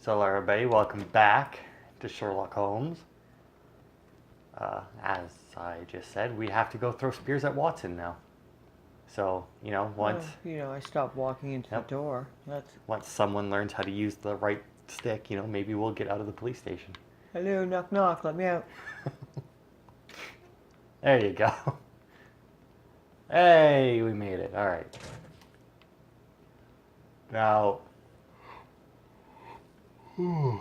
So everybody, welcome back to Sherlock Holmes. As I just said, we have to go throw spears at Watson now. So, once I stopped walking into Yep. the door. once someone learns how to use the right stick, maybe we'll get out of the police station. Hello, knock knock, let me out. There you go. Hey, we made it. All right. Now, And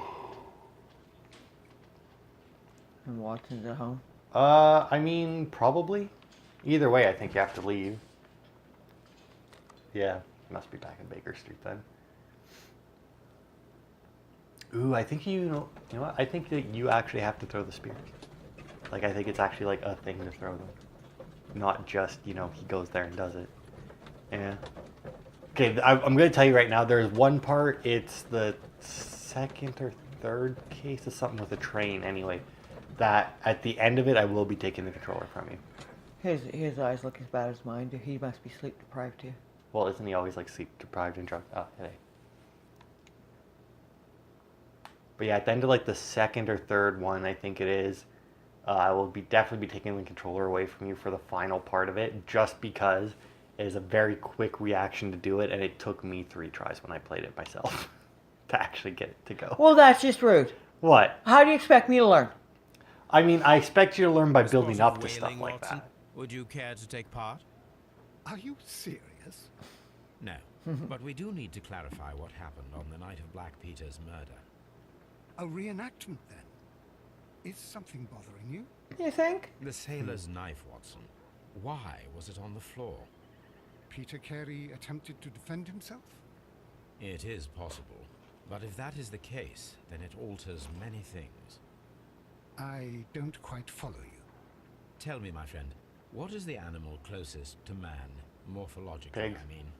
Watson's at home. I mean, probably. Either way, I think you have to leave. Yeah, must be back in Baker Street then. Ooh, I think you know what? I think that you actually have to throw the spears. Like, I think it's actually like a thing to throw them. Not just, he goes there and does it. Yeah. Okay, I'm going to tell you right now, there's one part, it's the second or third case of something with a train anyway, that at the end of it, I will be taking the controller from you. His eyes look as bad as mine do. He must be sleep deprived too. Well, isn't he always like sleep deprived and drunk? Oh, today. But yeah, at the end of like the second or third one, I think it is, I will definitely be taking the controller away from you for the final part of it, just because it is a very quick reaction to do it, and it took me 3 tries when I played it myself to actually get it to go. Well, that's just rude. What? How do you expect me to learn? I mean, I expect you to learn by building up to stuff like Watson? that. Would you care to take part? Are you serious? No, but we do need to clarify what happened on the night of Black Peter's murder. A reenactment, then? Is something bothering you? You think? The sailor's knife, Watson. Why was it on the floor? Peter Carey attempted to defend himself? It is possible, but if that is the case, then it alters many things. I don't quite follow you. Tell me, my friend, what is the animal closest to man, morphologically, Pig. I mean?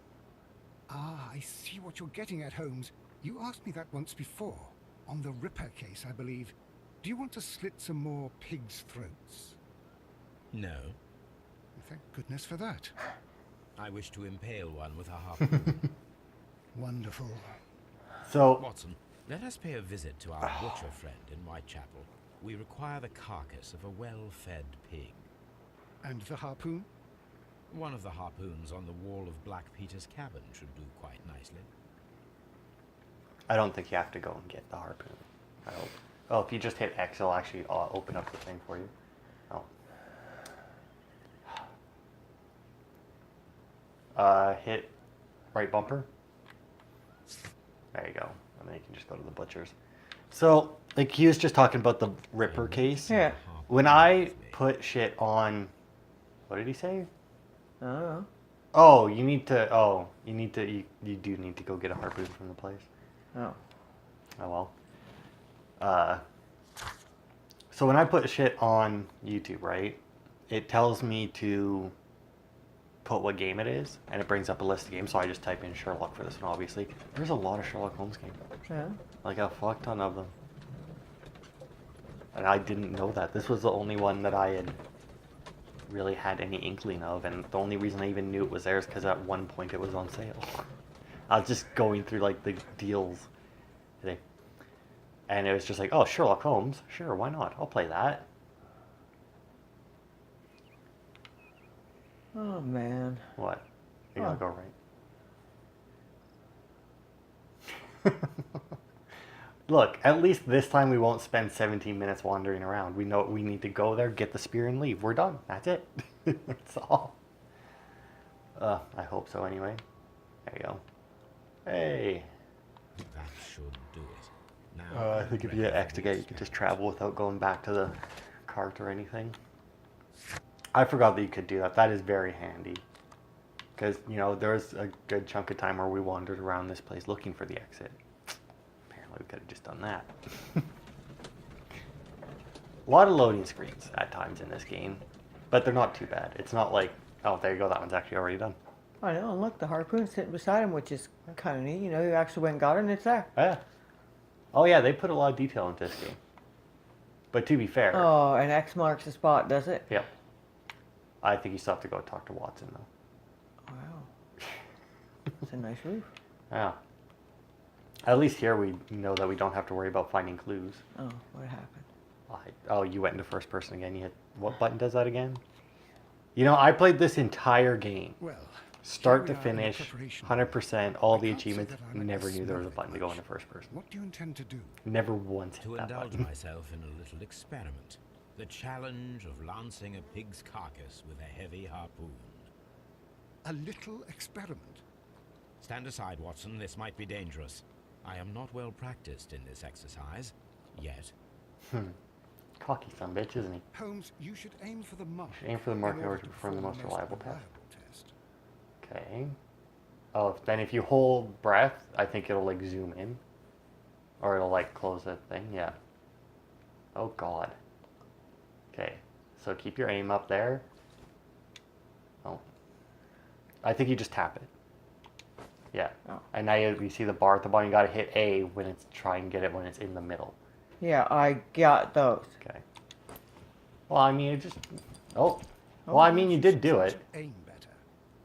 Ah, I see what you're getting at, Holmes. You asked me that once before. On the Ripper case, I believe. Do you want to slit some more pigs' throats? No. Thank goodness for that. I wish to impale one with a harpoon. Wonderful. So, Watson, let us pay a visit to our butcher friend in Whitechapel. We require the carcass of a well-fed pig. And the harpoon? One of the harpoons on the wall of Black Peter's cabin should do quite nicely. I don't think you have to go and get the harpoon. I hope. Oh, if you just hit X, it'll actually open up the thing for you. Oh. Hit right bumper. There you go. And then you can just go to the butcher's. So, like, he was just talking about the Ripper case. Yeah. When I put shit on... What did he say? I don't know. Oh, you do need to go get a harpoon from the place. Oh. Oh well. So when I put shit on YouTube, right, it tells me to put what game it is, and it brings up a list of games, so I just type in Sherlock for this one, obviously. There's a lot of Sherlock Holmes games. Yeah. Like a fuck ton of them. And I didn't know that. This was the only one that I had really had any inkling of, and the only reason I even knew it was there is because at one point it was on sale. I was just going through like the deals today, and it was just like, oh, Sherlock Holmes, sure, why not? I'll play that. Oh man. What? You gotta Oh. go right. Look, at least this time we won't spend 17 minutes wandering around. We know we need to go there, get the spear, and leave. We're done. That's it. That's all. I hope so anyway. There you go. Hey. That should do it. Now, I think if you get X to get, you can just travel without going back to the cart or anything. I forgot that you could do that. That is very handy. Because, there was a good chunk of time where we wandered around this place looking for the exit. Apparently we could have just done that. A lot of loading screens at times in this game. But they're not too bad. It's not like, oh, there you go, that one's actually already done. I know, and look, the harpoon's sitting beside him, which is kind of neat. You actually went and got it, and it's there. Yeah. Oh yeah, they put a lot of detail into this game. But to be fair... Oh, and X marks the spot, does it? Yep. I think you still have to go talk to Watson, though. Wow. It's a nice roof. Yeah. At least here we know that we don't have to worry about finding clues. Oh, what happened? Oh, you went into first person again. You hit what button does that again? You know, I played this entire game, Well, start to here we are in the finish, preparation. 100%, all I the can't say achievements. that I like Never the knew there was a smell of it button to go much. into first person. What do you intend to do? Never once hit To that indulge button. myself in a little experiment. The challenge of lancing a pig's carcass with a heavy harpoon. A little experiment. Stand aside, Watson. This might be dangerous. I am not well practiced in this exercise. Yet. Cocky son of a bitch, isn't he? Holmes, you should aim for the mark. Aim for the mark in order to perform the most reliable test. Okay. Oh, then if you hold breath, I think it'll like zoom in. Or it'll like close that thing, yeah. Oh god. Okay, so keep your aim up there. Oh. I think you just tap it. Yeah. Oh. And now you see the bar at the bottom, you gotta hit A when it's, try and get it when it's in the middle. Yeah, I got those. Okay. Well, I mean, it just... Oh. Well, I mean, you did do it. Aim better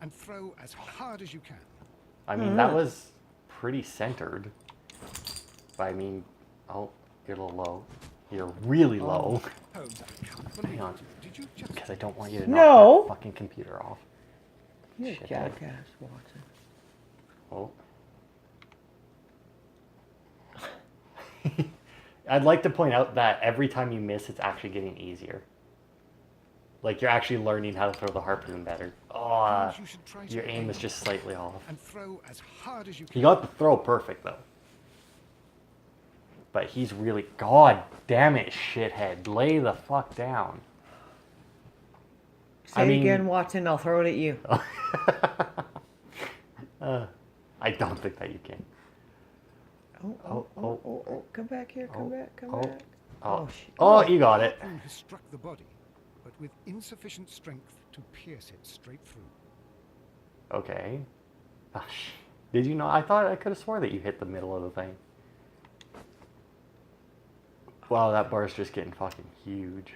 and throw as hard as you can. I mean, that was pretty centered. But I mean, oh, you're a little low. You're really low. Holmes, I can't Hang believe on. it. Did you just... Because I don't want you to No. knock that fucking computer off. You Shithead. jackass, Watson. Oh. I'd like to point out that every time you miss, it's actually getting easier. Like, you're actually learning how to throw the harpoon better. Oh, Holmes, you should try to your aim is just slightly off. and throw as hard as you He can. got the throw perfect, though. But he's really... God damn it, shithead. Lay the fuck down. Say it again, Watson. I'll throw it at you. I don't think that you can. Oh, come back here, come back. Oh, shit. oh, you got it. Harpoon has struck the body, but with insufficient strength to pierce it straight through. Okay. Oh, did you know? I thought I could have swore that you hit the middle of the thing. Wow, that bar's just getting fucking huge.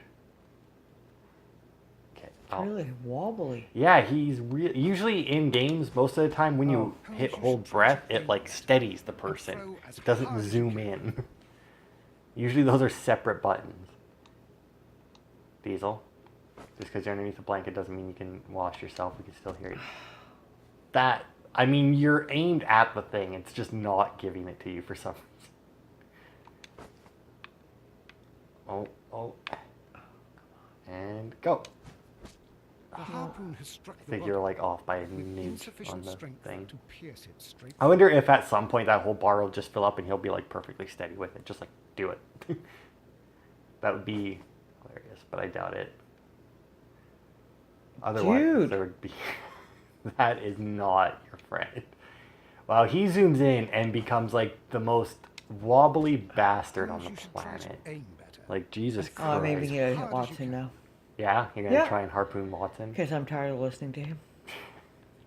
Okay. Oh. Really wobbly. Yeah, he's usually in games, most of the time when you Oh, hit you hold should breath, try to it like steadies the person. throw as It doesn't hard as you zoom in. Usually those are separate buttons. Diesel. Just because you're underneath the blanket doesn't mean you can wash yourself. We can still hear you. That, I mean, you're aimed at the thing. It's just not giving it to you for some reason. Oh. And go. The harpoon has struck I the think body you're like off by a with inch on insufficient the strength thing. to pierce it straight I wonder if at some point that whole bar will just fill up and he'll be like perfectly steady with it. Just like, do it. That would be hilarious, but I doubt it. Otherwise, Dude. there would be... That is not your friend. Wow, he zooms in and becomes like the most wobbly bastard on Holmes, the you should try to planet. aim better. Like, Jesus Oh, Christ. maybe he hit Hard as you Watson can. now. Yeah? You're going to Yeah. try and harpoon Watson? Because I'm tired of listening to him.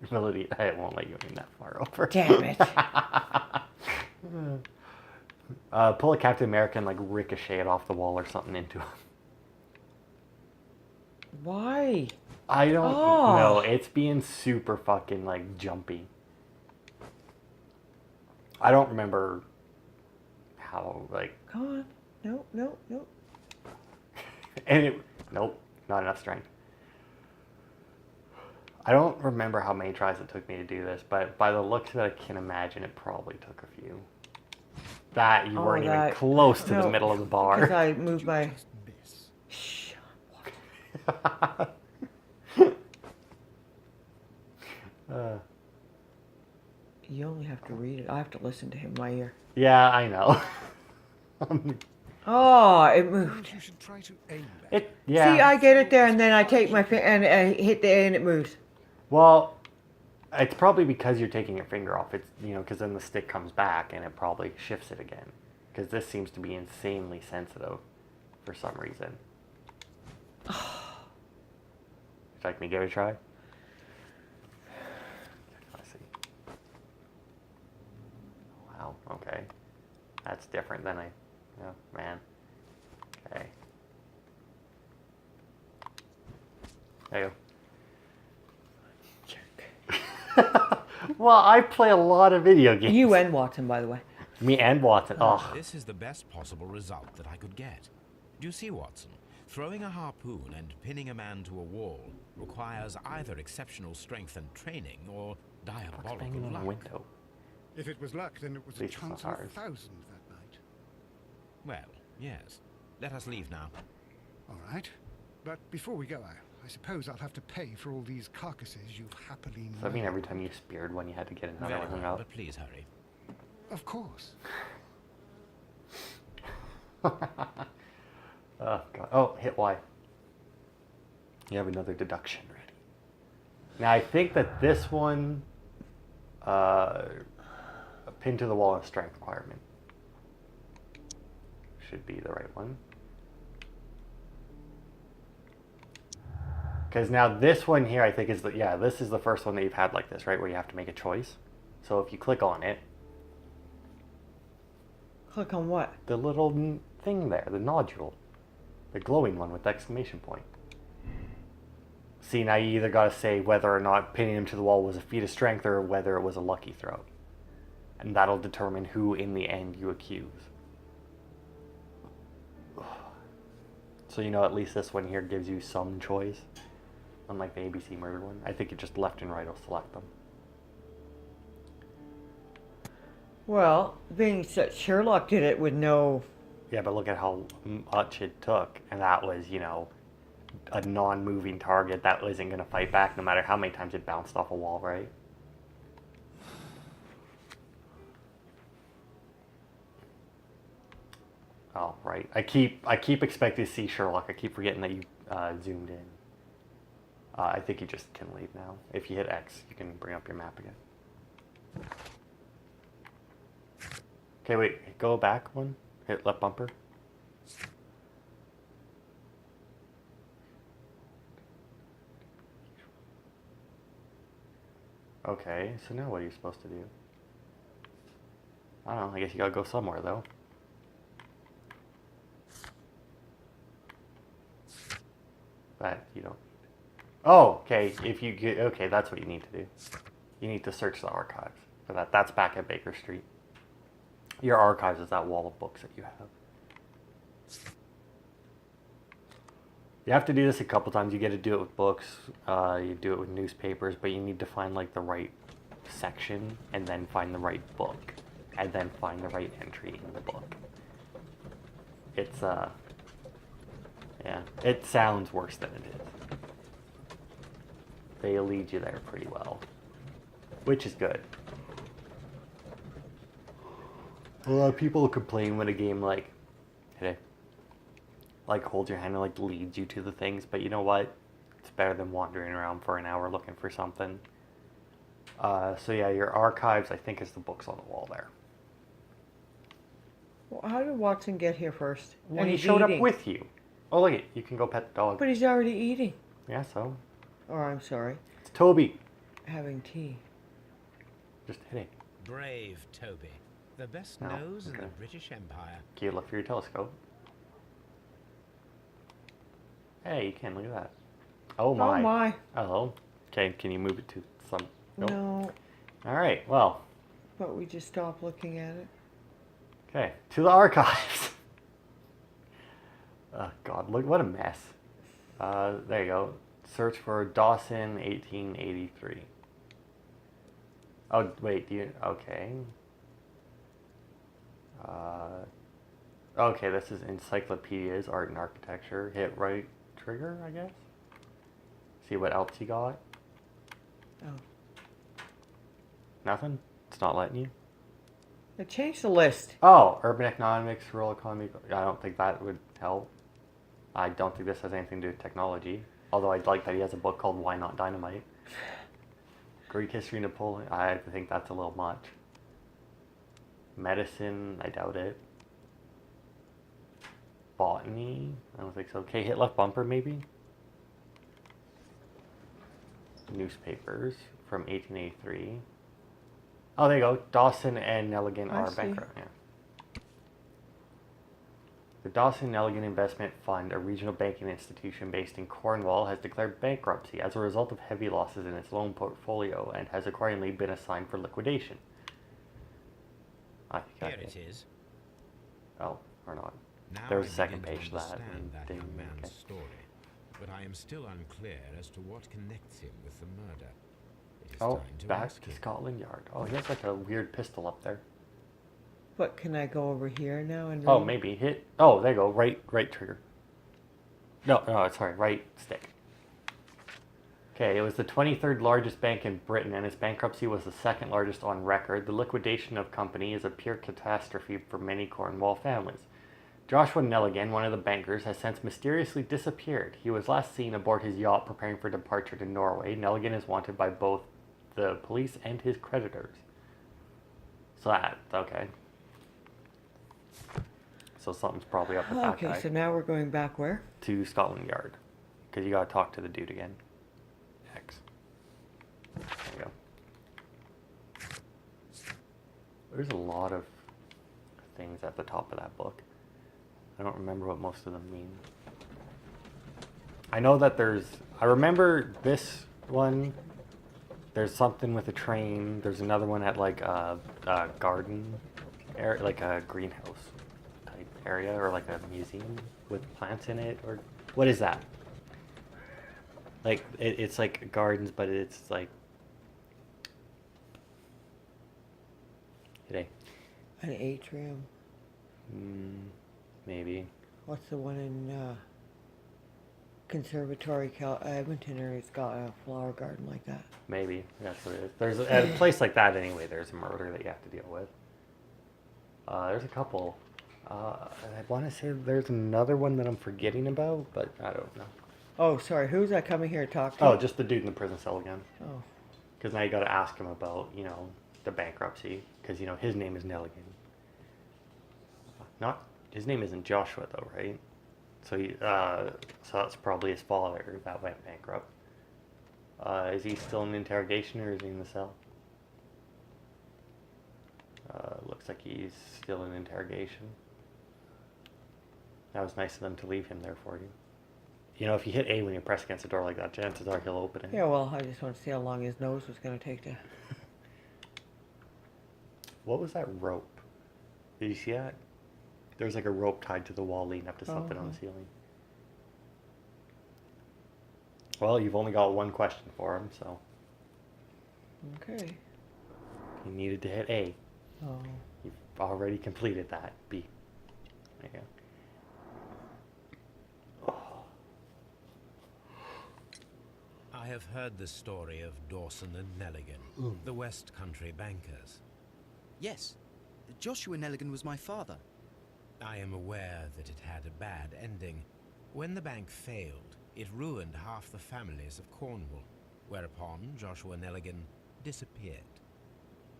Ability, I won't let you aim that far over. Damn it. Pull a Captain America and like ricochet it off the wall or something into him. Why? I don't Oh. know. It's being super fucking like jumpy. I don't remember how like Come on. Nope. and it nope, not enough strength. I don't remember how many tries it took me to do this, but by the looks of it, I can imagine it probably took a few. That you weren't even close to the no, middle of the Because bar. I Did moved you my... just miss? Shh. You only have to read it. I have to listen to him in my ear. Yeah, I know. Oh, it moved. Holmes, you should try to aim better. It yeah. See, I get it there, and then I take my finger and I hit the A, and it moves. Well, it's probably because you're taking your finger off. It's, you know, because then the stick comes back and it probably shifts it again. Because this seems to be insanely sensitive for some reason. Would you like me to give it a try? Let's see. Wow, okay. That's different than oh, man. Okay. There you go. Well, I play a lot of video games. You and Watson, by the way. Me and Watson. Oh, This is the best possible result that I could get. Do you see, Watson? Throwing a harpoon and pinning a man to a wall requires either exceptional strength and training or diabolical banging on luck. a window. If it was luck, then it was At a least it's not chance of ours. 1,000 that night. Well, yes. Let us leave now. All right. But before we go, I suppose I'll have to pay for all these carcasses you've happily So I mean, murdered. every time you speared one, you had to get another Very one well, out. but please hurry. Of course. Oh god. Oh, hit Y. You have another deduction ready. Now I think that this one, a pin to the wall and a strength requirement should be the right one. Because now this one here, I think is this is the first one that you've had like this, right? Where you have to make a choice. So if you click on it, Click on what? the little thing there, the nodule, the glowing one with the exclamation point. See, now you either got to say whether or not pinning him to the wall was a feat of strength or whether it was a lucky throw. And that'll determine who in the end you accuse. So you know at least this one here gives you some choice. Unlike the ABC murder one. I think it just left and right will select them. Well, being that Sherlock did it with no... Yeah, but look at how much it took. And that was, a non-moving target that isn't going to fight back no matter how many times it bounced off a wall, right? Oh, right. I keep expecting to see Sherlock. I keep forgetting that you zoomed in. I think you just can leave now. If you hit X, you can bring up your map again. Okay, wait. Go back one. Hit left bumper. Okay, so now what are you supposed to do? I don't know. I guess you gotta go somewhere, though. That you don't. Oh, okay. If you get okay, that's what you need to do. You need to search the archives for that. That's back at Baker Street. Your archives is that wall of books that you have. You have to do this a couple times. You get to do it with books. You do it with newspapers, but you need to find like the right section and then find the right book and then find the right entry in the book. It's yeah, it sounds worse than it is. They lead you there pretty well, which is good. A lot of people complain when a game like holds your hand and like leads you to the things, but you know what? It's better than wandering around for an hour looking for something. So yeah, your archives I think is the books on the wall there. Well, how did Watson get here first? Well, And he he's showed eating. up with you. Oh look, you can go pet the dog. But he's already eating. Yeah, so Or I'm sorry, it's Toby. having tea. Just hitting. Brave Toby. The best Oh, nose in okay. the British Empire. Can you look for your telescope? Hey, you can look at that. Oh my. Oh my. Hello. Okay, can you move it to some? Nope. No, All right. Well. but we just stopped looking at it. Okay. To the archives. Oh God, look what a mess. There you go. Search for Dawson 1883. Oh wait, do you? Okay. Okay, this is encyclopedias, art and architecture. Hit right trigger, I guess. See what else you got. Oh, Nothing? It's not letting you? they changed the list. Oh, urban economics, rural economy. I don't think that would help. I don't think this has anything to do with technology. Although I'd like that he has a book called Why Not Dynamite. Greek history, Napoleon. I think that's a little much. Medicine, I doubt it. Botany, I don't think so. Okay, hit left bumper maybe. Newspapers from 1883. Oh, there you go. Dawson and Nelligan I are see. bankrupt. Yeah. The Dawson Nelligan Investment Fund, a regional banking institution based in Cornwall, has declared bankruptcy as a result of heavy losses in its loan portfolio and has accordingly been assigned for liquidation. I think Here it is. Oh, or not. Now There was I a second begin to page to that. understand and that didn't- young man's okay. story, but I am still unclear as to what connects him with the murder. It is Oh, time to back ask to him. Scotland Yard. Oh, he has like a weird pistol up there. But can I go over here now and Oh, read? maybe hit. Oh, there you go. Right trigger. No, sorry, right stick. Okay, it was the 23rd largest bank in Britain, and its bankruptcy was the second largest on record. The liquidation of company is a pure catastrophe for many Cornwall families. Joshua Nelligan, one of the bankers, has since mysteriously disappeared. He was last seen aboard his yacht preparing for departure to Norway. Nelligan is wanted by both the police and his creditors. So that, okay. So something's probably up with that Okay, guy. so now we're going back where? To Scotland Yard. Because you gotta talk to the dude again. X. There you go. There's a lot of things at the top of that book. I don't remember what most of them mean. I know that I remember this one. There's something with a train. There's another one at like a garden area, like a greenhouse type area, or like a museum with plants in it, or what is that? Like it's like gardens, but it's like today. An atrium. Maybe. What's the one in Conservatory, Edmonton, or it's got a flower garden like that? Maybe that's what it is. There's at a place like that anyway. There's a murder that you have to deal with. There's a couple. I want to say there's another one that I'm forgetting about, but I don't know. Oh, sorry. Who's that coming here to talk to? Oh, just the dude in the prison cell again. Oh. Because now you got to ask him about the bankruptcy, because his name is Nelligan. Not his name isn't Joshua though, right? So so that's probably his father that went bankrupt. Is he still in interrogation or is he in the cell? Looks like he's still in interrogation. That was nice of them to leave him there for you. If you hit A when you press against the door like that, chances are he'll open it. Yeah, well, I just want to see how long his nose was going to take to... What was that rope? Did you see that? There's like a rope tied to the wall leading up to something on the ceiling. Well, you've only got one question for him, so Okay. you needed to hit A. Oh. You've already completed that. B. There you go. I have heard the story of Dawson and Nelligan, the West Country bankers. Yes, Joshua Nelligan was my father. I am aware that it had a bad ending. When the bank failed, it ruined half the families of Cornwall, whereupon Joshua Nelligan disappeared.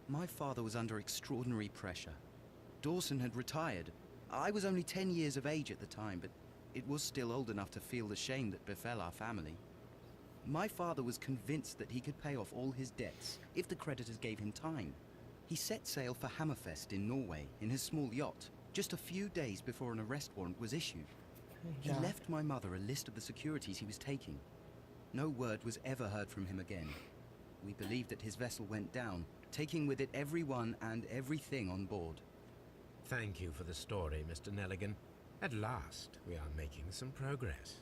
My father was under extraordinary pressure. Dawson had retired. I was only 10 years of age at the time, but it was still old enough to feel the shame that befell our family. My father was convinced that he could pay off all his debts if the creditors gave him time. He set sail for Hammerfest in Norway in his small yacht, just a few days before an arrest warrant was issued. He Yeah. left my mother a list of the securities he was taking. No word was ever heard from him again. We believe that his vessel went down, taking with it everyone and everything on board. Thank you for the story, Mr. Nelligan. At last, we are making some progress.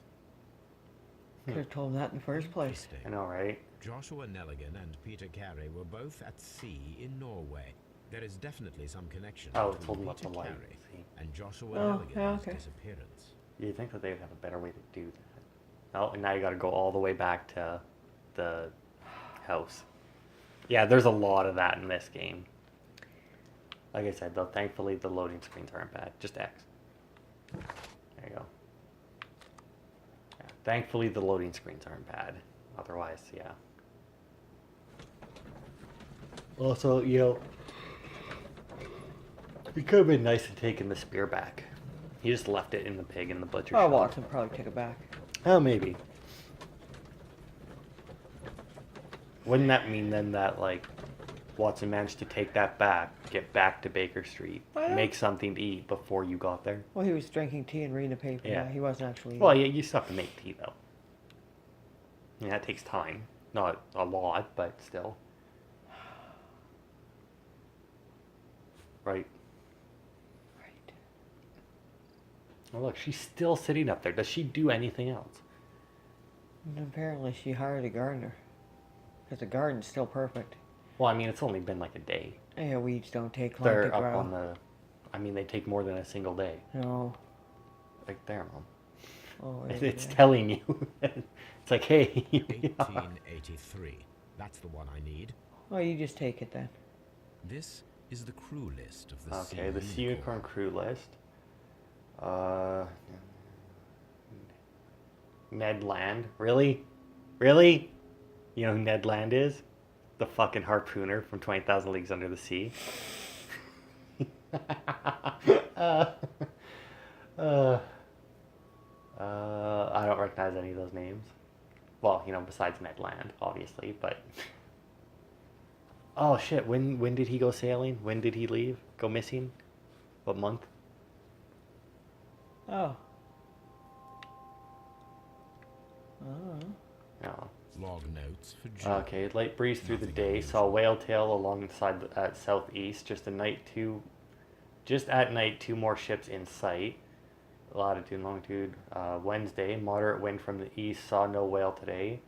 Could have told him that in the first place. Interesting. I know, right? Joshua Nelligan and Peter Carey were both at sea in Norway. There is definitely some connection Oh, it's between holding up Peter the light. Carey See? and Joshua Oh, Nelligan's yeah, okay. disappearance. You'd think that they would have a better way to do that. Oh, and now you got to go all the way back to the house. Yeah, there's a lot of that in this game. Like I said, though, thankfully the loading screens aren't bad. Just X. There you go. Yeah, thankfully the loading screens aren't bad. Otherwise, yeah. Also, it could have been nice to taking the spear back. He just left it in the pig in the butcher Oh, shop. Watson probably take it back. Oh, maybe. Wouldn't that mean then that, like, Watson managed to take that back, get back to Baker Street, Well, make something to eat before you got there? Well, he was drinking tea and reading the paper. Yeah. He wasn't actually... Well, yeah, you still have to make tea, though. Yeah, that takes time. Not a lot, but still. Right. Oh, look, she's still sitting up there. Does she do anything else? And apparently she hired a gardener. Because the garden's still perfect. Well, I mean, it's only been like a day. Yeah, weeds don't take long to They're up grow. on the... I mean, they take more than a single day. No. Like, there, Mom. Oh, It's telling you. It's like, hey. 1883. That's the one I need. Oh, you just take it then. This is the crew list of the Okay, the Sea Unicorn crew list. Ned Land. Really? Really? You know who Ned Land is? The fucking harpooner from 20,000 Leagues Under the Sea. I don't recognize any of those names. Well, you know, besides Ned Land, obviously, but... Oh, shit, when did he go sailing? When did he leave? Go missing? What month? Oh. Oh. No. Log notes for June. Okay, light breeze through the Nothing day. unusual. Saw whale tail alongside at southeast. Just at night, 2 more ships in sight. Latitude and longitude. Wednesday, moderate wind from the east. Saw no whale today.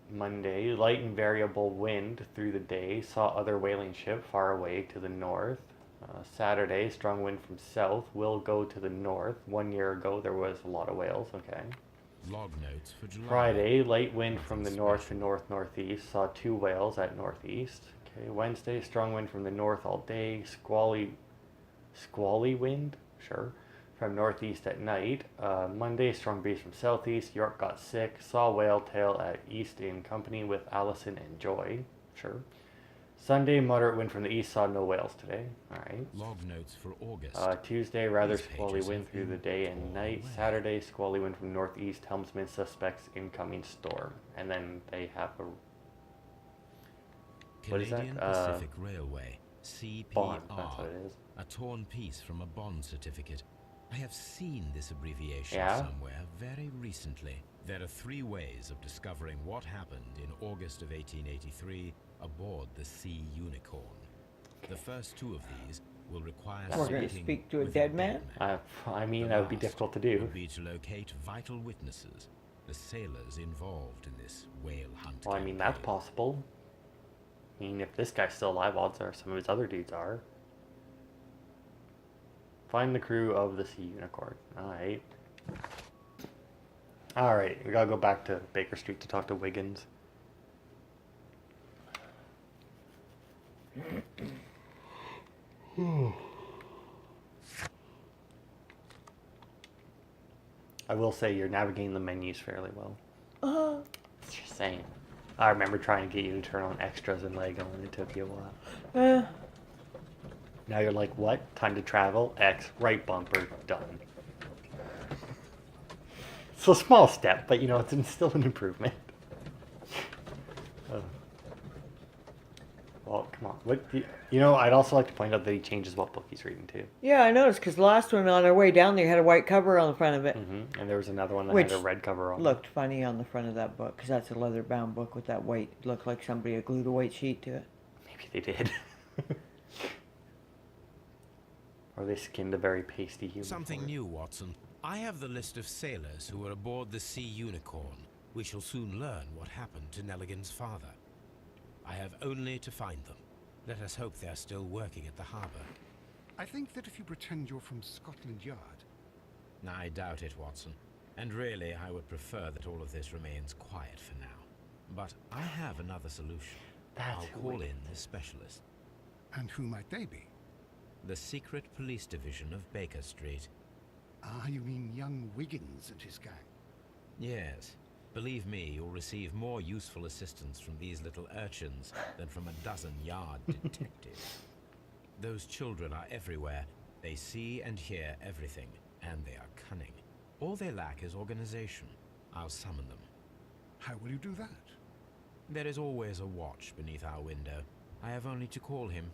Monday, light and variable wind through the day. Saw other whaling ship far away to the north. Saturday, strong wind from south. Will go to the north. 1 year ago, there was a lot of whales. Okay. Log notes for July. Friday, light wind from the Nothing north to special. north-northeast. Saw 2 whales at northeast. Okay, Wednesday, strong wind from the north all day. Squally wind? Sure. From northeast at night. Monday, strong breeze from southeast. York got sick. Saw whale tail at east in company with Allison and Joy. Sure. Sunday, moderate wind from the east. Saw no whales today. Alright. Log notes for August. Tuesday, rather These squally pages wind have through the been day and torn night. away. Saturday, squally wind from northeast. Helmsman suspects incoming storm. And then they have a what is that? Canadian Pacific Railway. CPR. bond. That's what it is. A torn piece from a bond certificate. I have seen this abbreviation Yeah? somewhere very recently. There are 3 ways of discovering what happened in August of 1883 aboard the Sea Unicorn. The first 2 of these will require We're gonna speaking speak to a with dead man? I mean, The that would be last difficult to Would do. be to locate vital witnesses, the sailors involved in this whale hunt. Well, I mean, that's campaign. possible. I mean, if this guy's still alive, odds are some of his other dudes are. Find the crew of the Sea Unicorn. Alright. Alright, we gotta go back to Baker Street to talk to Wiggins. I will say you're navigating the menus fairly well. Just saying. I remember trying to get you to turn on extras in Lego and it took you a while. Now you're like, what? Time to travel? X, right bumper, done. It's a small step, but you know, it's still an improvement. Well, come on. What? You know, I'd also like to point out that he changes what book he's reading too. Yeah, I noticed because the last one on our way down there had a white cover on the front of it. And there was another one that Which had a red cover on. Looked funny on the front of that book because that's a leather-bound book with that white. Looked like somebody had glued a white sheet to it. Maybe they did. Or they skinned a very pasty human. Something for it. new, Watson. I have the list of sailors who were aboard the Sea Unicorn. We shall soon learn what happened to Nelligan's father. I have only to find them. Let us hope they're still working at the harbour. I think that if you pretend you're from Scotland Yard, I doubt it, Watson. And really, I would prefer that all of this remains quiet for now. But I have another solution. That's I'll who call we- in the specialist. and who might they be? The secret police division of Baker Street. Ah, you mean young Wiggins and his gang. Yes. Believe me, you'll receive more useful assistance from these little urchins than from a dozen yard detectives. Those children are everywhere. They see and hear everything, and they are cunning. All they lack is organization. I'll summon them. How will you do that? There is always a watch beneath our window. I have only to call him.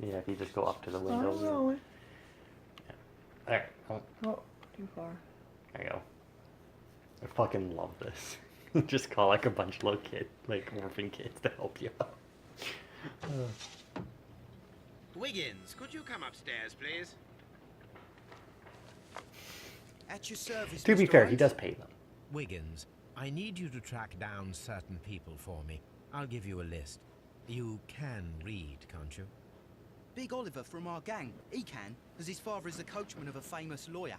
Yeah, if you just go up to the I window. don't know. Alright, oh, Oh, too far. there you go. I fucking love this. Just call like a bunch of little kids, like orphan kids to help you out. Wiggins, could you come upstairs, please? At your service, To be Mr. fair, he Holmes. does pay them. Wiggins, I need you to track down certain people for me. I'll give you a list. You can read, can't you? Big Oliver from our gang. He can, as his father is the coachman of a famous lawyer.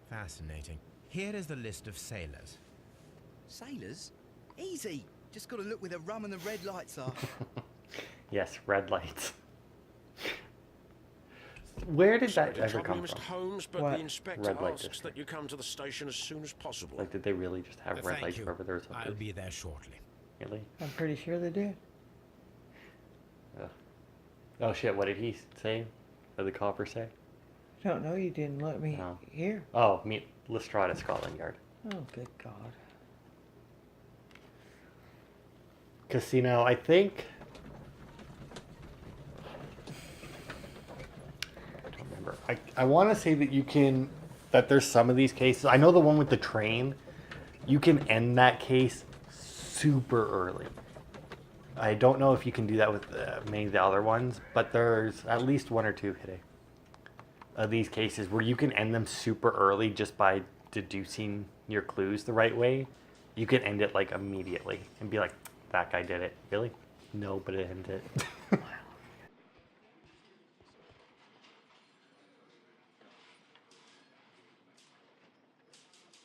Fascinating. Here is the list of sailors. Sailors? Easy. Just gotta look where the rum and the red lights are. Yes, red lights. Where did that Sorry to ever trouble come you, Mr. from? Holmes, but What? the inspector Red light asks district. that you come to the station as soon as possible. Like, did they really just have red Thank lights you. wherever there's I'll hookers? be there shortly. Really? I'm pretty sure they did. Ugh. Oh shit, what did he say? What did the copper say? Don't know. You didn't let me No. hear. Oh, meet Lestrade, Scotland Yard. Oh, good God. Casino, I think... I don't remember. I want to say that you can... That there's some of these cases... I know the one with the train. You can end that case super early. I don't know if you can do that with many of the other ones, but there's at least one or two today of these cases where you can end them super early just by deducing your clues the right way. You can end it like immediately and be like, that guy did it. Really? No, but it ended it.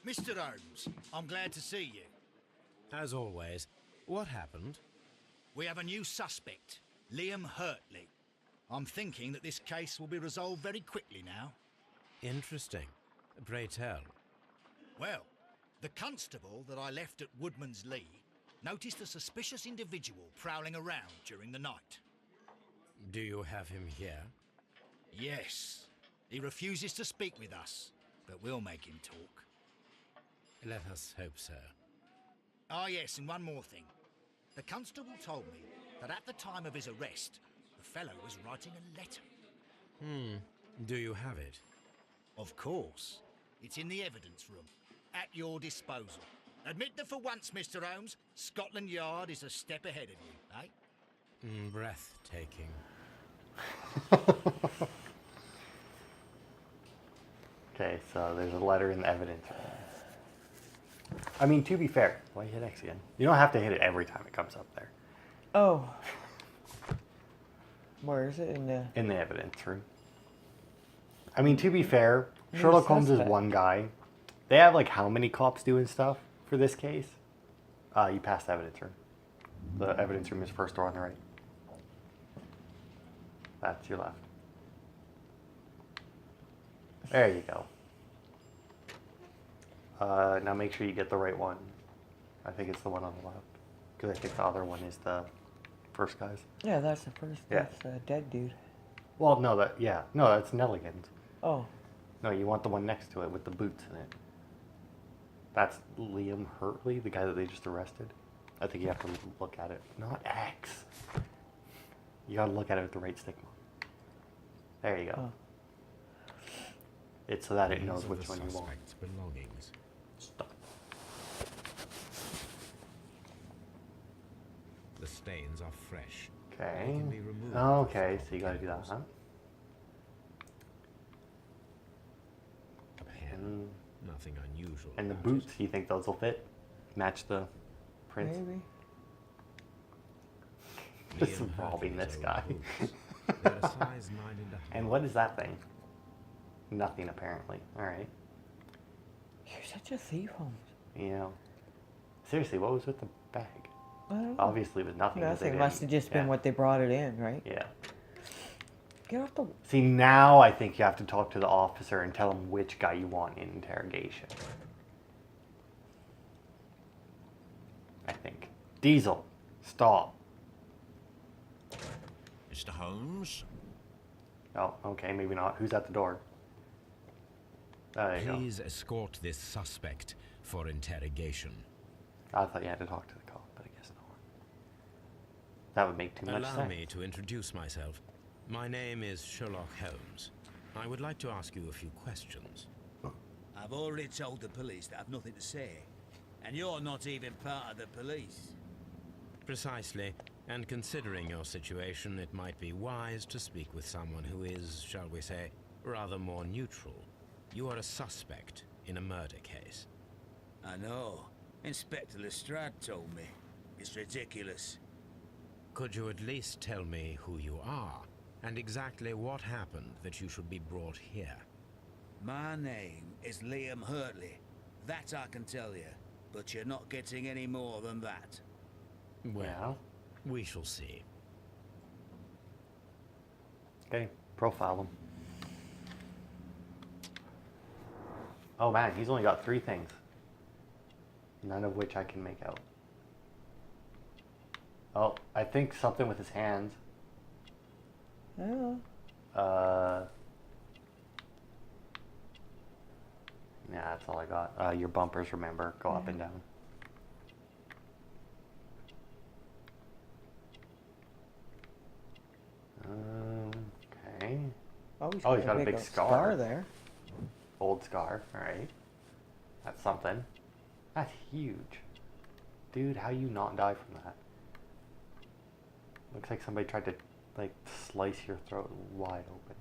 Mr. Holmes, I'm glad to see you. As always, what happened? We have a new suspect, Liam Hurtley. I'm thinking that this case will be resolved very quickly now. Interesting. Pray tell. Well, the constable that I left at Woodman's Lee noticed a suspicious individual prowling around during the night. Do you have him here? Yes, he refuses to speak with us, but we'll make him talk. Let us hope so. Ah, yes, and one more thing. The constable told me that at the time of his arrest, the fellow was writing a letter. Do you have it? Of course. It's in the evidence room, at your disposal. Admit that for once, Mr. Holmes, Scotland Yard is a step ahead of you, eh? Breathtaking. Okay, so there's a letter in the evidence room. I mean, to be fair, why hit X again? You don't have to hit it every time it comes up there. Oh. Where is it? In the evidence room. I mean, to be fair, New Sherlock Holmes is suspect. one guy. They have like how many cops doing stuff for this case? You passed the evidence room. The evidence room is first door on the right. That's your left. There you go. Now make sure you get the right one. I think it's the one on the left. Because I think the other one is the first guy's. Yeah, that's the first. Yeah. That's the dead dude. Well, no, that's Nelligan's. Oh. No, you want the one next to it with the boots in it. That's Liam Hurtley, the guy that they just arrested. I think you have to look at it. Not X. You gotta look at it with the right stigma. There you go. Oh. It's so that it These knows are which the one you want. suspect's belongings. Stop. The stains are fresh. Okay. They can be removed Okay, with so you gotta do that, chemicals. huh? A pen. And, Nothing unusual. and the about boots, you think those will fit? Match the prints? Maybe. it. Just Liam robbing Hurtley's this old guy. boots. They're a size 9.5. And what is that thing? Nothing, apparently. Alright. You're such a thief, Holmes. You know. Seriously, what was with the bag? I don't know. Obviously, it was nothing. 'cause they Nothing. Must have didn't- just been what they brought it in, right? Yeah. Get off the. See, now I think you have to talk to the officer and tell him which guy you want in interrogation. I think. Diesel, stop. Mr. Holmes? Oh, okay, maybe not. Who's at the door? There you Please escort this suspect for interrogation. go. I thought you had to talk to the cop, but I guess not. That would make too much Allow sense. me to introduce myself. My name is Sherlock Holmes. I would like to ask you a few questions. I've already told the police that I've nothing to say. And you're not even part of the police. Precisely. And considering your situation, it might be wise to speak with someone who is, shall we say, rather more neutral. You are a suspect in a murder case. I know. Inspector Lestrade told me. It's ridiculous. Could you at least tell me who you are, and exactly what happened that you should be brought here? My name is Liam Hurtley. That I can tell you. But you're not getting any more than that. Well, we shall see. Okay, profile him. Oh man, he's only got 3 things. None of which I can make out. Oh, I think something with his hands. Yeah. Yeah, that's all I got. Your bumpers, remember, go up and down. Okay. Oh, he's got a big old scar. there. Old scar, alright. That's something. That's huge. Dude, how you not die from that? Looks like somebody tried to, like, slice your throat wide open.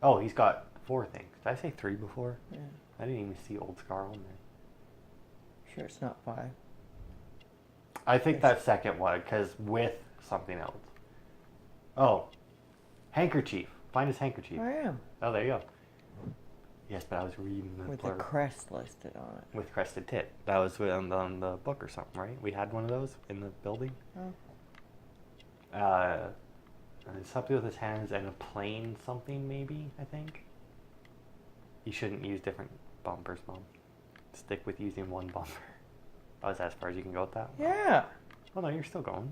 Oh, he's got 4 things. Did I say 3 before? Yeah. I didn't even see old scar on there. Sure, it's not 5. I think that second one, because with something else. Oh, handkerchief. Find his handkerchief. I am. Oh, there you go. Yes, but I was reading the With the blurb. crest listed on it. With crested tit. That was on the book or something, right? We had one of those in the building. Oh. And something with his hands and a plain something, maybe, I think. You shouldn't use different bumpers, Mom. Stick with using one bumper. Oh, is that as far as you can go with that? Yeah. Oh, no, you're still going.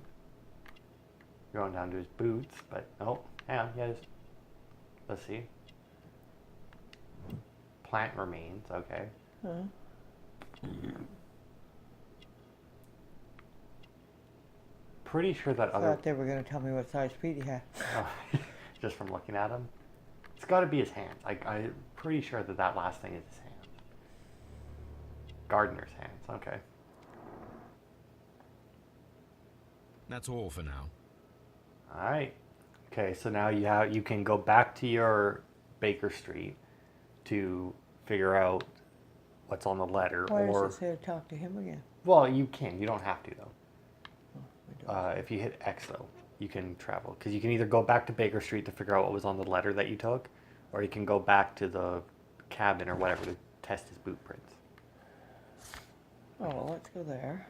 You're going down to his boots, but... Oh, hang on, yeah, let's see. Plant remains, okay. Huh. Pretty sure that I other... thought they were going to tell me what size feet he had. Oh, just from looking at him. It's got to be his hands. I'm pretty sure that last thing is his hands. Gardener's hands. Okay. That's all for now. All right. Okay, so now you can go back to your Baker Street to figure out what's on the letter. Why or does it say to talk to him again? Well, you can. You don't have to though. Oh, I don't. If you hit X though, you can travel because you can either go back to Baker Street to figure out what was on the letter that you took, or you can go back to the cabin or whatever to test his boot prints. Oh, well, let's go there.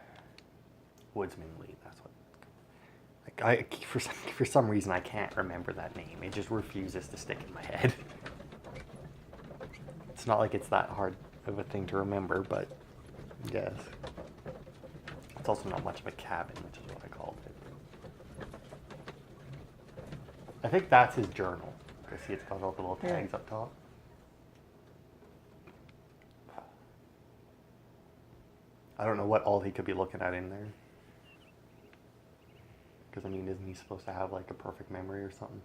Woodsman Lee. That's what. Like for some reason I can't remember that name. It just refuses to stick in my head. It's not like it's that hard of a thing to remember, but yes. It's also not much of a cabin, which is what I called it. I think that's his journal. You see it's got all the little tags up top. I don't know what all he could be looking at in there. Because, I mean, isn't he supposed to have, like, a perfect memory or something?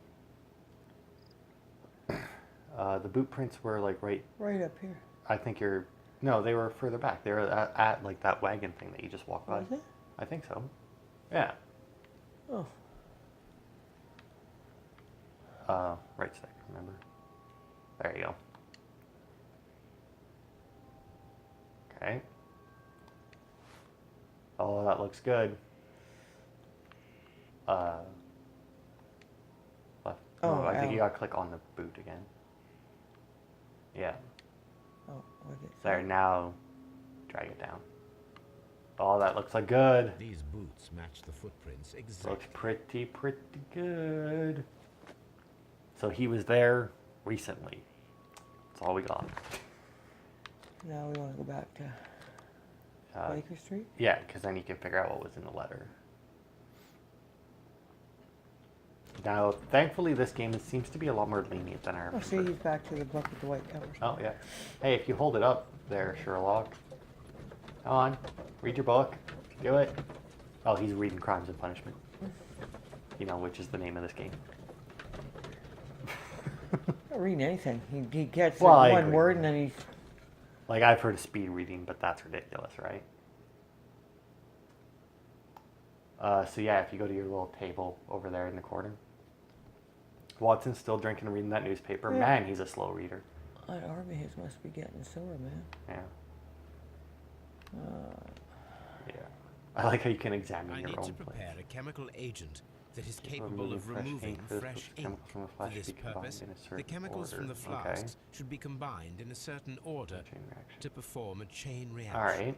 The boot prints were, like, right Right up here. I think you're... No, they were further back. They were at like, that wagon thing that you just walked by. Was it? I think so. Yeah. Oh. Right stick, remember? There you go. Okay. Oh, that looks good. Left. Oh, I think L. you gotta click on the boot again. Yeah. Oh, what did it say? There, now drag it down. Oh, that looks like good. These boots match the footprints exactly. Looks pretty good. So he was there recently. That's all we got. Now we want to go back to Baker Street? Yeah, because then you can figure out what was in the letter. Now, thankfully, this game seems to be a lot more lenient than I Oh, remember. see, he's back to the book with the white cover. Oh, yeah. Hey, if you hold it up there, Sherlock. Come on, read your book. Do it. Oh, he's reading Crimes and Punishment. You know, which is the name of this game. Not reading anything. He gets Well, I one agree. word and then he's... Like, I've heard of speed reading, but that's ridiculous, right? So yeah, if you go to your little table over there in the corner. Watson's still drinking and reading that newspaper. Yeah. Man, he's a slow reader. That army his must be getting sore, man. Yeah. Yeah. I like how you can examine I your need own to prepare place. a chemical agent that is Just capable of removing fresh ink. chemicals from the For flash this should be combined purpose, in a the certain chemicals from order. the flasks should be combined in a certain order Chain reaction. to perform a chain reaction. Alright.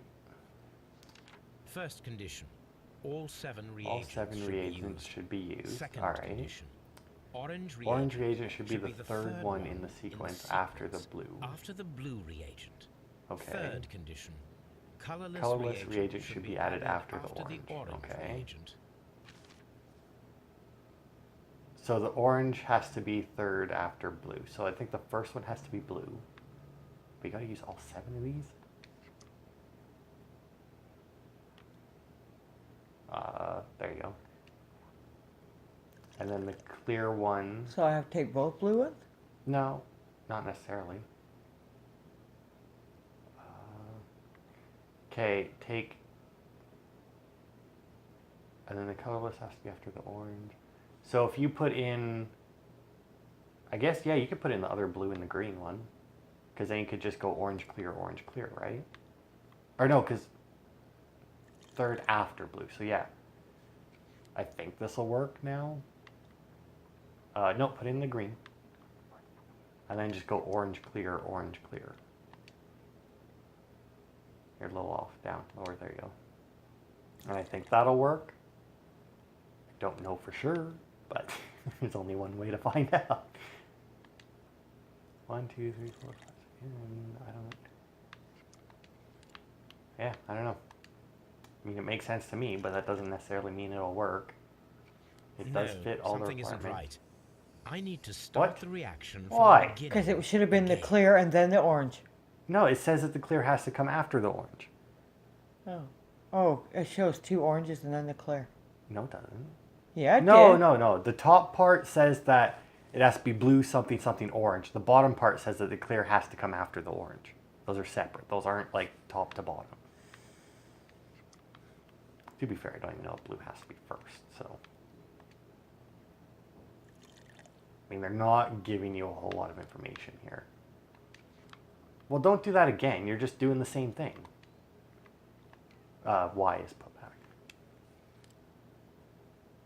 First condition. All 7 All reagents, 7 reagents should be used. Second Alright. condition. Orange reagent should be the third one in the sequence after the blue. After the blue reagent. Okay. Third condition. Colorless reagent should be added after the orange. Okay. reagent. So the orange has to be third after blue. So I think the first one has to be blue. We gotta use all 7 of these? There you go. And then the clear one. So I have to take both blue ones? No, not necessarily. Okay, take. And then the colorless has to be after the orange. So if you put in. I guess, yeah, you could put in the other blue and the green one. Because then you could just go orange, clear, right? Or no, because. Third after blue. So yeah. I think this will work now. No, put in the green. And then just go orange, clear, orange, clear. You're a little off, down, lower, there you go. And I think that'll work. I don't know for sure, but there's only one way to find out. 1, 2, 3, 4, 5, 6, 7, I don't. Yeah, I don't know. I mean, it makes sense to me, but that doesn't necessarily mean it'll work. It does fit all the something isn't requirements. right. I need to start What? the reaction from Why? the beginning. Because it should have been the again. clear and then the orange. No, it says that the clear has to come after the orange. Oh. Oh, it shows 2 oranges and then the clear. No, it doesn't. Yeah, it No, did. no. The top part says that it has to be blue, something, something, orange. The bottom part says that the clear has to come after the orange. Those are separate. Those aren't like top to bottom. To be fair, I don't even know if blue has to be first, so. I mean, they're not giving you a whole lot of information here. Well, don't do that again. You're just doing the same thing. Y is put back.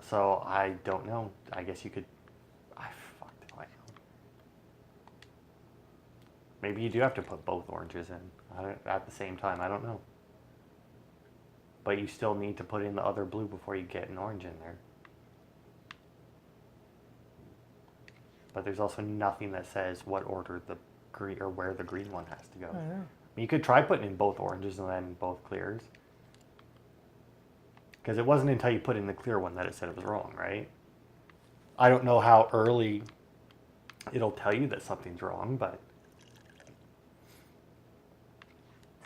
So, I don't know. I guess you could... Fuck, do I know? Maybe you do have to put both oranges in at the same time. I don't know. But you still need to put in the other blue before you get an orange in there. But there's also nothing that says what order the green or where the green one has to go. I don't know. You could try putting in both oranges and then both clears. Because it wasn't until you put in the clear one that it said it was wrong, right? I don't know how early it'll tell you that something's wrong, but...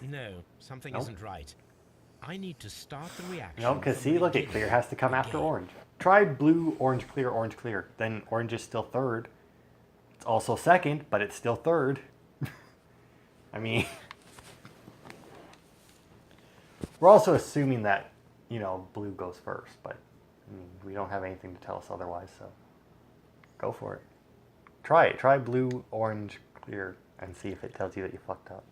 No, something Nope. isn't right. I need to start the reaction. No, because from see, the look, it beginning clear has to come after again. orange. Try blue, orange, clear, then orange is still third. It's also second, but it's still third. I mean, we're also assuming that, you know, blue goes first, but I mean, we don't have anything to tell us otherwise, so go for it. Try it. Try blue, orange, clear, and see if it tells you that you fucked up.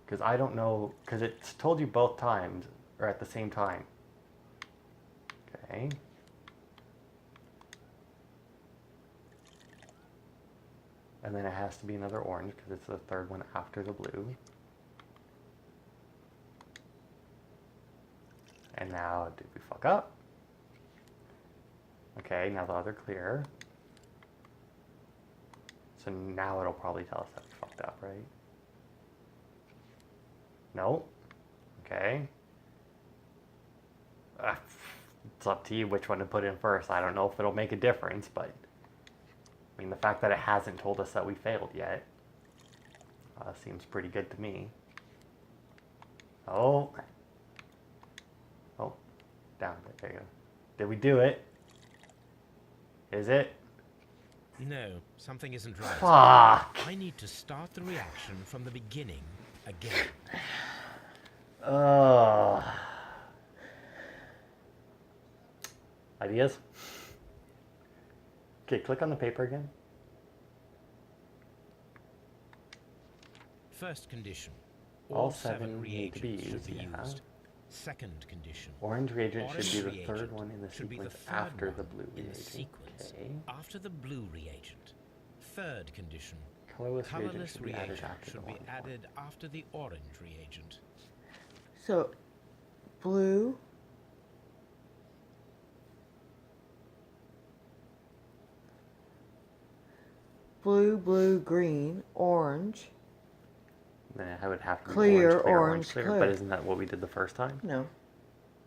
Because I don't know, because it's told you both times, or at the same time. Okay. And then it has to be another orange, because it's the third one after the blue. And now, did we fuck up? Okay, now the other clear. So now it'll probably tell us that we fucked up, right? No. Okay. It's up to you which one to put in first. I don't know if it'll make a difference, but I mean, the fact that it hasn't told us that we failed yet seems pretty good to me. Oh. Oh. Down. There you go. Did we do it? Is it? No, something isn't right. Fuck. I need to start the reaction from the beginning again. Ideas? Okay, click on the paper again. First condition. All All seven seven need to be reagents should used, be yeah. used. Second condition. Orange reagent should be the Orange third reagent one in the should be the sequence third after one the blue in the reagent. sequence Okay. after the blue reagent. Third condition. Colorless reagent Colorless should be added reagent after the should be orange one. added after the orange reagent. So, blue. Blue, blue, green, orange. Then I would have to be Clear, orange, orange, clear. clear. But isn't that what we did the first time? No.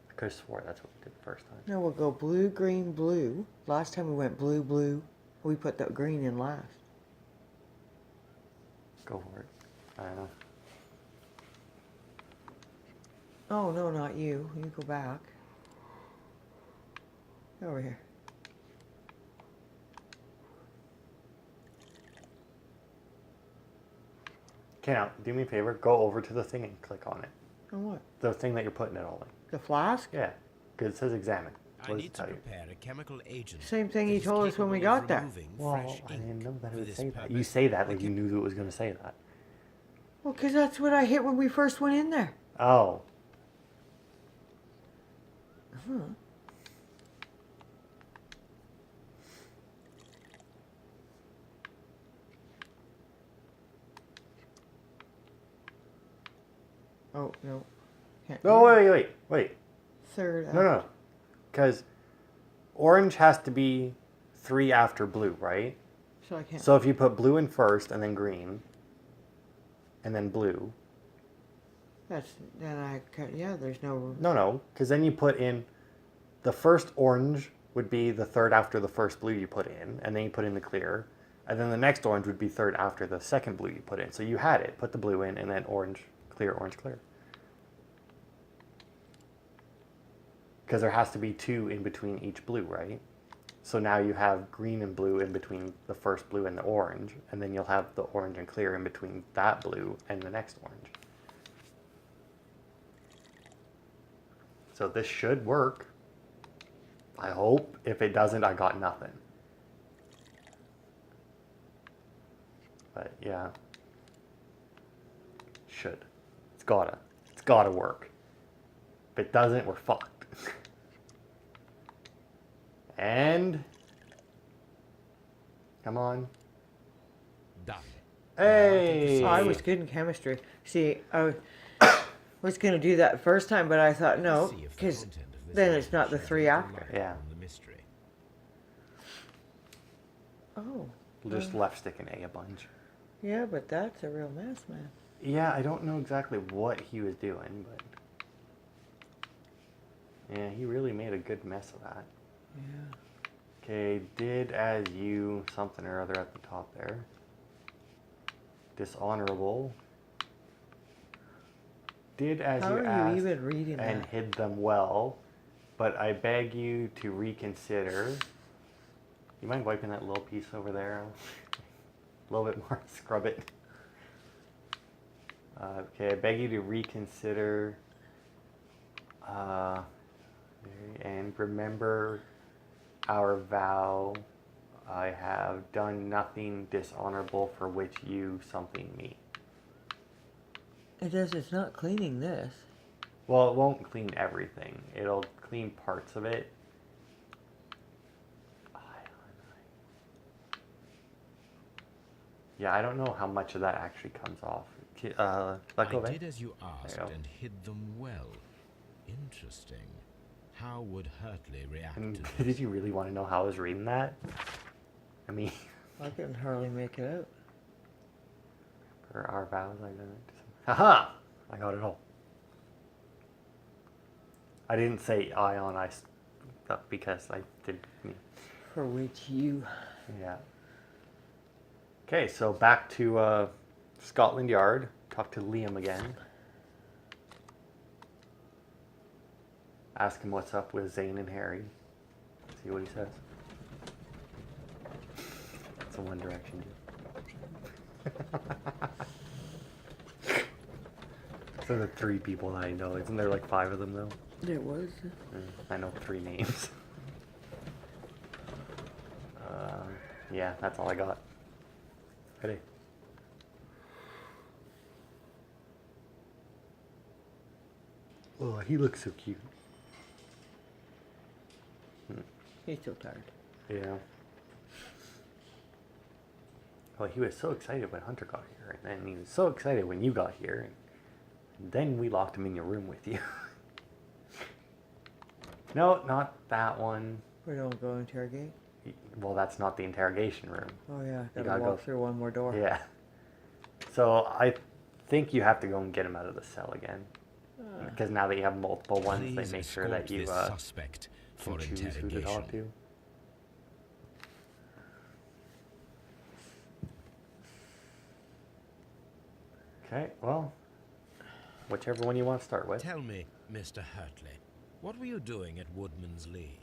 I could have swore that's what we did the first time. No, we'll go blue, green, blue. Last time we went blue, blue. We put the green in last. Go for it. I don't know. Oh, no, not you. You go back. Over here. Okay, now, do me a favor. Go over to the thing and click on it. On what? The thing that you're putting it all in. The flask? Yeah, because it says examine. I What does need it to tell you? prepare a chemical agent. Same thing that he is told us when we capable got of there. removing Well, fresh I ink. didn't know that it For would this say that. purpose, You say that the like you knew it was going to say that. Well, because that's what I hit when we first went in there. Oh. Huh. Oh, no. Can't No, do it. wait. Third. No, no. Because orange has to be 3 after blue, right? So I can't. So if you put blue in first and then green and then blue. That's, then I can't, yeah, there's no. No, because then you put in the first orange would be the third after the first blue you put in, and then you put in the clear, and then the next orange would be third after the second blue you put in. So you had it, put the blue in, and then orange, clear, orange, clear. Because there has to be 2 in between each blue, right? So now you have green and blue in between the first blue and the orange, and then you'll have the orange and clear in between that blue and the next orange. So this should work. I hope. If it doesn't, I got nothing. But yeah. Should. It's gotta work. If it doesn't, we're fucked. And come on. Done. Hey! Oh, I was good in chemistry. See, I was going to do that first time, but I thought no, See if the because content of this then agent it's not the sheds 3 any after. light Yeah. on the mystery. Oh. Just left sticking A bunch. Yeah, but that's a real mess, man. Yeah, I don't know exactly what he was doing, but yeah, he really made a good mess of that. Yeah. Okay, did as you something or other at the top there. Dishonorable. Did as How you are asked you even reading and that? hid them well, but I beg you to reconsider. You mind wiping that little piece over there? A little bit more, scrub it. Okay, I beg you to reconsider and remember our vow. I have done nothing dishonorable for which you something me. It does. It's not cleaning this. Well, it won't clean everything. It'll clean parts of it. Yeah, I don't know how much of that actually comes off. Let go of I it. did as you asked There you go. and hid them well. Interesting. How would Hurtley react And to did this? you really want to know how I was reading that? I mean, I can hardly make it out. for our vows, I did it. Haha! I got it all. I didn't say I stuff because I did. For which you. Yeah. Okay, so back to Scotland Yard. Talk to Liam again. Ask him what's up with Zane and Harry. See what he says. It's a One Direction dude. Those are the 3 people that I know. Isn't there like 5 of them though? There was. I know 3 names. Yeah, that's all I got. Ready? Oh, he looks so cute. He's still tired. Yeah. Well, he was so excited when Hunter got here, and then he was so excited when you got here, and then we locked him in your room with you. No, not that one. We don't go interrogate. Well, that's not the interrogation room. Oh yeah, You gotta gotta walk go through one more door. Yeah. So I think you have to go and get him out of the cell again, because now that you have multiple ones, Please they make sure that escort you this suspect for can choose who to talk interrogation. to. Okay, well, whichever one you want to start with. Tell me, Mr. Hurtley, what were you doing at Woodman's Lee?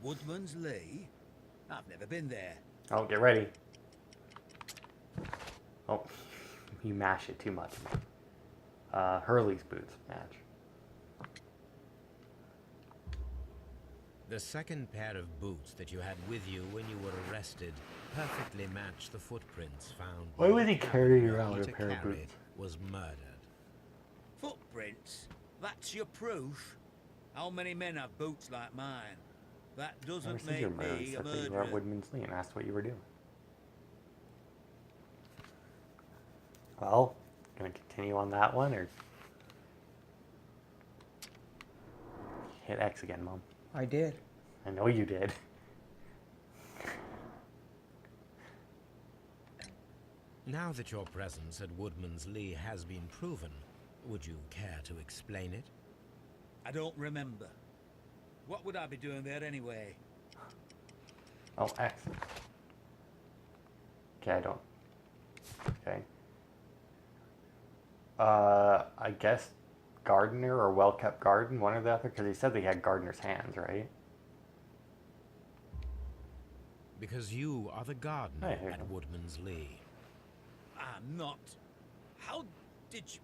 Woodman's Lee? I've never been there. Oh, get ready. Oh, you mash it too much. Hurley's boots match. The second pair of boots that you had with you when you were arrested perfectly match the footprints found. Why would he carry where around a Peter pair of Carey boots? was murdered. Footprints? That's your proof? How many men have boots like mine? That Never doesn't said you were make murdered. me a Said that you were at murderer. Woodman's Lee and asked what you were doing. Well, gonna continue on that one, or hit X again, Mom? I did. I know you did. Now that your presence at Woodman's Lee has been proven, would you care to explain it? I don't remember. What would I be doing there anyway? Oh, X. Okay, I don't. Okay. I guess gardener or well-kept garden, one or the other, because he said that he had gardener's hands, right? Because you are the gardener Hey, here you at go. Woodman's Lee. I'm not. How did you...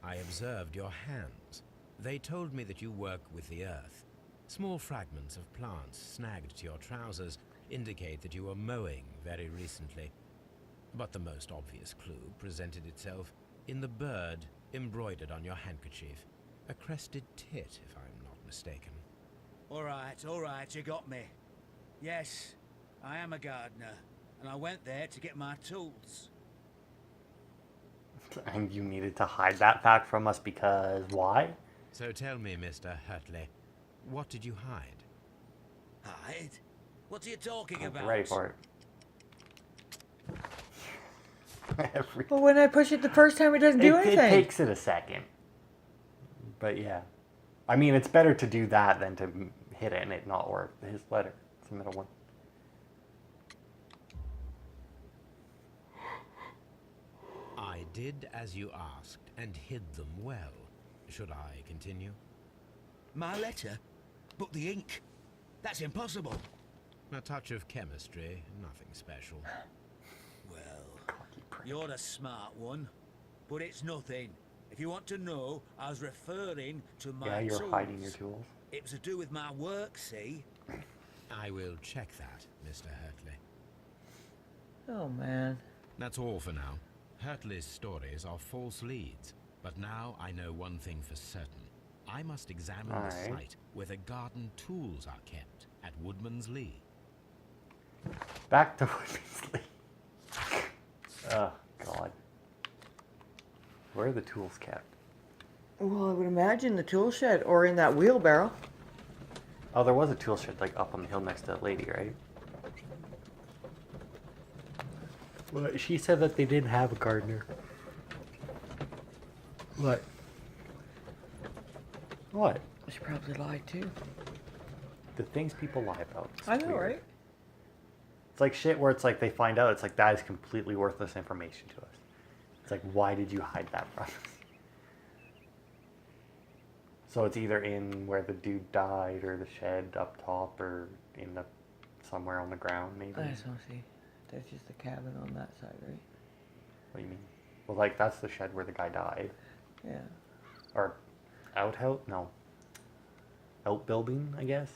I observed your hands. They told me that you work with the earth. Small fragments of plants snagged to your trousers indicate that you were mowing very recently. But the most obvious clue presented itself in the bird embroidered on your handkerchief. A crested tit, if I'm not mistaken. All right, you got me. Yes, I am a gardener, and I went there to get my tools. And you needed to hide that fact from us because why? So tell me, Mr. Hurtley, what did you hide? Hide? What are you talking about? Ready for it. Well, when I push it the first time, it doesn't do It anything. takes it a second. But yeah. I mean, it's better to do that than to hit it and it not work. His letter. It's the middle one. I did as you asked and hid them well. Should I continue? My letter? But the ink? That's impossible. A touch of chemistry, nothing special. Well, you're the smart one. But it's nothing. If you want to know, I was referring to my Yeah, you're tools. hiding your tools. It was to do with my work, see? I will check that, Mr. Hurtley. Oh man. That's all for now. Hurtley's stories are false leads, but now I know one thing for certain. I must examine the site where the garden tools are kept at Woodman's Lee. Back to Woodman's Lee. Oh, God. Where are the tools kept? Well, I would imagine the tool shed or in that wheelbarrow. Oh, there was a tool shed like up on the hill next to that lady, right? Well, she said that they didn't have a gardener. What? What? She probably lied too. The things people lie about. It's I know, weird. right? It's like shit where it's like they find out, it's like that is completely worthless information to us. It's like, why did you hide that from us? So it's either in where the dude died or the shed up top or in the somewhere on the ground maybe. I just want to see. There's just a cabin on that side, right? What do you mean? Well, like that's the shed where the guy died. Yeah. Or outhouse? No. Outbuilding, I guess.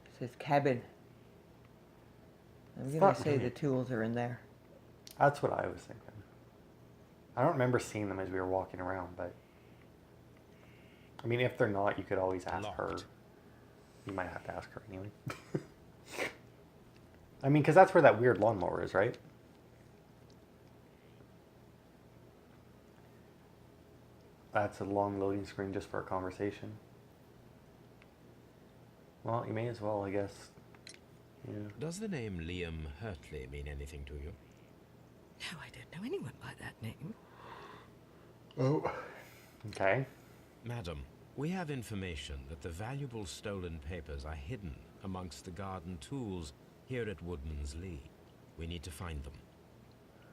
It says cabin. I'm It's gonna not say the right. tools are in there. That's what I was thinking. I don't remember seeing them as we were walking around, but I mean, if they're not, you could always ask her. Locked. You might have to ask her anyway. I mean, because that's where that weird lawnmower is, right? That's a long loading screen just for a conversation. Well, you may as well, I guess. Yeah. Does the name Liam Hurtley mean anything to you? No, I don't know anyone by that name. Oh. Okay. Madam, we have information that the valuable stolen papers are hidden amongst the garden tools here at Woodman's Lee. We need to find them.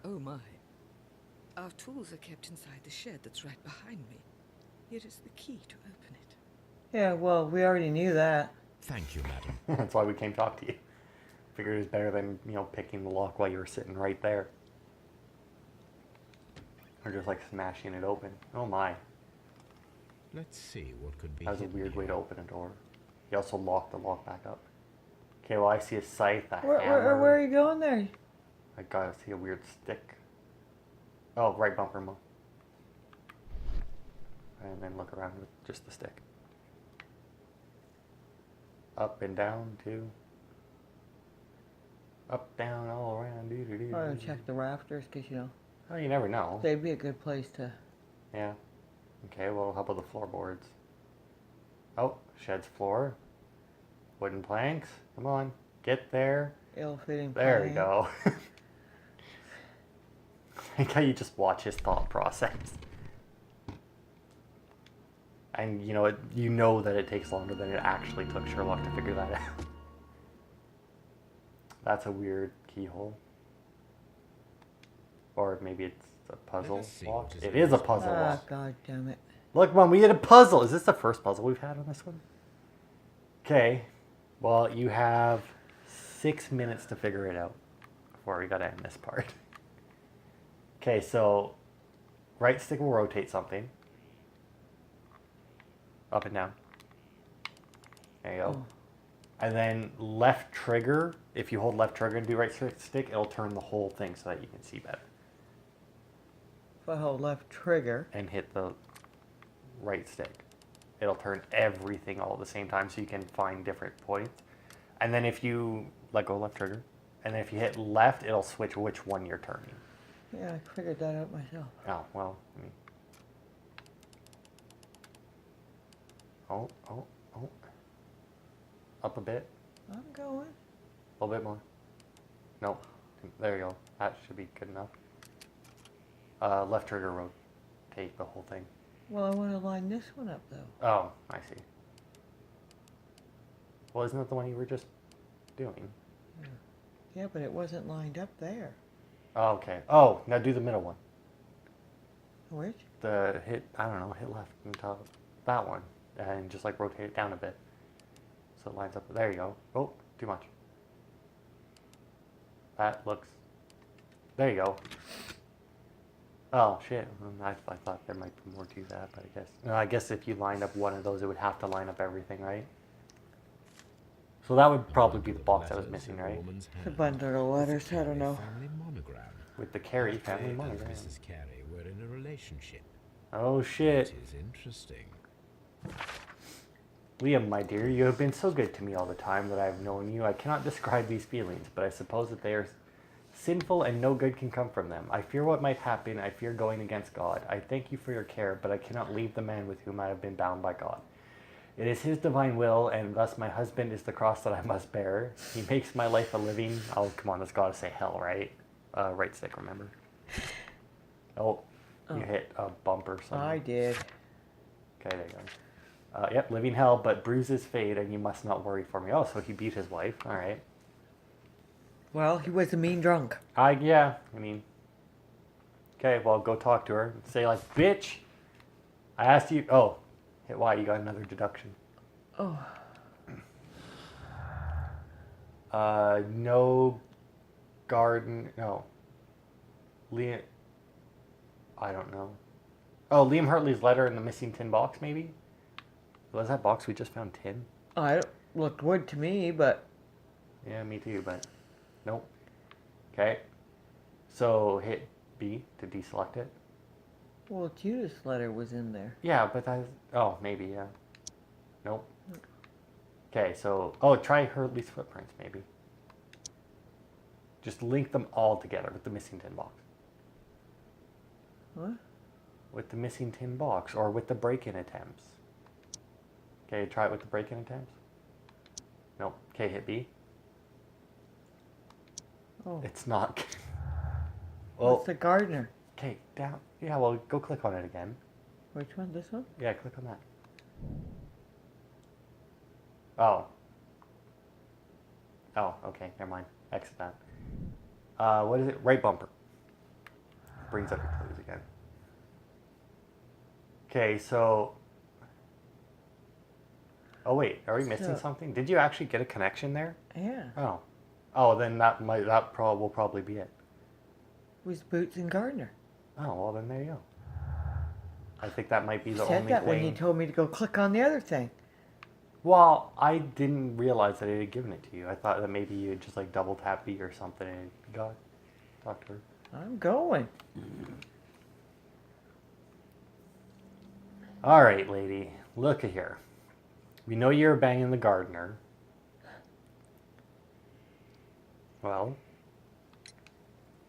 Oh my. Our tools are kept inside the shed that's right behind me. Here is the key to open it. Yeah, well, we already knew that. Thank you, madam. That's why we came talk to you. Figured it was better than, you know, picking the lock while you were sitting right there. Or just like smashing it open. Oh my. Let's see what could be That was a hidden weird way here. to open a door. He also locked the lock back up. Okay, well I see a scythe, a Where hammer. are you going there? I gotta see a weird stick. Oh, right bumper mo. And then look around with just the stick. Up and down too. Up, down, all around. Doo, doo, doo, I'm gonna doo. check the rafters, because, you know, Oh, you never know. they'd be a good place to... Yeah. Okay, well, how about the floorboards? Oh, shed's floor. Wooden planks. Come on. Get there. Ill-fitting There we plank. go. I like how you just watch his thought process. And you know that it takes longer than it actually took Sherlock to figure that out. That's a weird keyhole. Or maybe it's a puzzle us see lock. what is It in is a this puzzle Ah, lock. god damn it. Look, Mom, we did a puzzle. Is this the first puzzle we've had on this one? Okay. Well, you have 6 minutes to figure it out before we gotta end this part. Okay, so right stick will rotate something. Up and down. There you go. Oh. And then left trigger, if you hold left trigger and do right stick, it'll turn the whole thing so that you can see better. If I hold left trigger... And hit the right stick. It'll turn everything all at the same time so you can find different points. And then if you let go left trigger, and then if you hit left, it'll switch which one you're turning. Yeah, I figured that out myself. Oh, well, I mean. Oh. Up a bit. I'm going. A little bit more. Nope. There you go. That should be good enough. Left trigger rotate the whole thing. Well, I want to line this one up, though. Oh, I see. Well, isn't that the one you were just doing? Yeah, but it wasn't lined up there. Oh, okay. Oh, now do the middle one. Which? Hit left and top. That one. And just like rotate it down a bit. So it lines up. There you go. Oh, too much. That looks... There you go. Oh, shit. I thought there might be more to that, but I guess if you lined up one of those, it would have to line up everything, right? So that would probably be the box that was missing, right? It's a bundle of letters, I don't know. Family monogram. With the Carey family They and monogram. Mrs. Carey were in a relationship. Oh, shit. It is interesting. Liam, my dear, you have been so good to me all the time that I have known you. I cannot describe these feelings, but I suppose that they are sinful and no good can come from them. I fear what might happen. I fear going against God. I thank you for your care, but I cannot leave the man with whom I have been bound by God. It is his divine will, and thus my husband is the cross that I must bear. He makes my life a living... Oh, come on, that's got to say hell, right? Right stick, remember? Oh, you hit a bump or something. I did. Okay, there you go. Yep, living hell, but bruises fade, and you must not worry for me. Oh, so he beat his wife. All right. Well, he was a mean drunk. Yeah, I mean... Okay, well, go talk to her. Say, like, bitch! I asked you... Oh, hit Y, you got another deduction. Oh. No garden... No. I don't know. Oh, Liam Hartley's letter in the missing tin box, maybe? Was that box we just found tin? Oh, it looked wood to me, but... Yeah, me too, but... Nope. Okay. So, hit B to deselect it. Well, Judith's letter was in there. Yeah, but that... Oh, maybe, yeah. Nope. Okay, so... Oh, try Hurley's footprints, maybe. Just link them all together with the missing tin box. What? With the missing tin box, or with the break-in attempts. Okay, try it with the break-in attempts. Nope. Okay, hit B. Oh. It's not. What's the gardener? Okay, down. Yeah, well, go click on it again. Which one? This one? Yeah, click on that. Oh. Oh, okay, never mind. Exit that. What is it? Right bumper. Brings up your clues again. Okay, so... Oh, wait, are we missing something? Did you actually get a connection there? Yeah. Oh. Oh, then that will probably be it. It was Boots and Gardner. Oh, well, then there you go. I think that might be the You said only that thing. when you told me to go click on the other thing. Well, I didn't realize that it had given it to you. I thought that maybe you had just like double tap B or something and talk to her. I'm going. All right, lady. Look at here. We know you're banging the gardener. Well?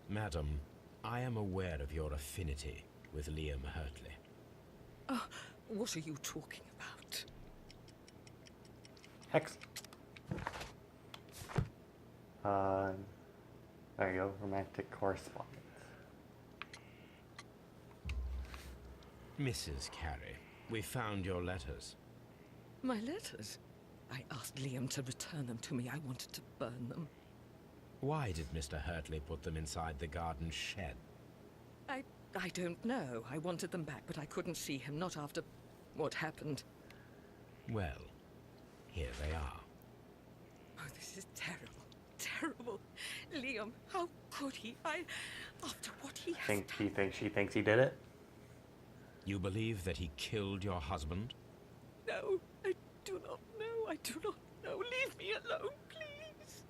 Madam, I am aware of your affinity with Liam Hurtley. Oh, what are you talking about? Hex. There you go. Romantic correspondence. Mrs. Carey, we found your letters. My letters? I asked Liam to return them to me. I wanted to burn them. Why did Mr. Hurtley put them inside the garden shed? I don't know. I wanted them back, but I couldn't see him, not after what happened. Well, here they are. Oh, this is terrible. Terrible. Liam, how could he? After what he has done. Do you think she thinks he did it? You believe that he killed your husband? No, I do not know. I do not know. Leave me alone, please.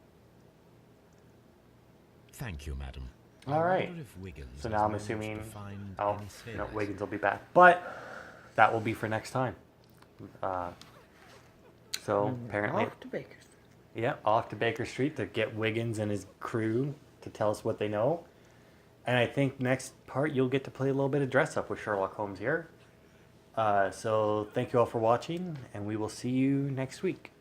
Thank you, madam. All right. So now I'm assuming... Oh, no, Wiggins will be back. But that will be for next time. So apparently... Off to Baker Street. Yeah, off to Baker Street to get Wiggins and his crew to tell us what they know. And I think next part you'll get to play a little bit of dress up with Sherlock Holmes here. So thank you all for watching, and we will see you next week.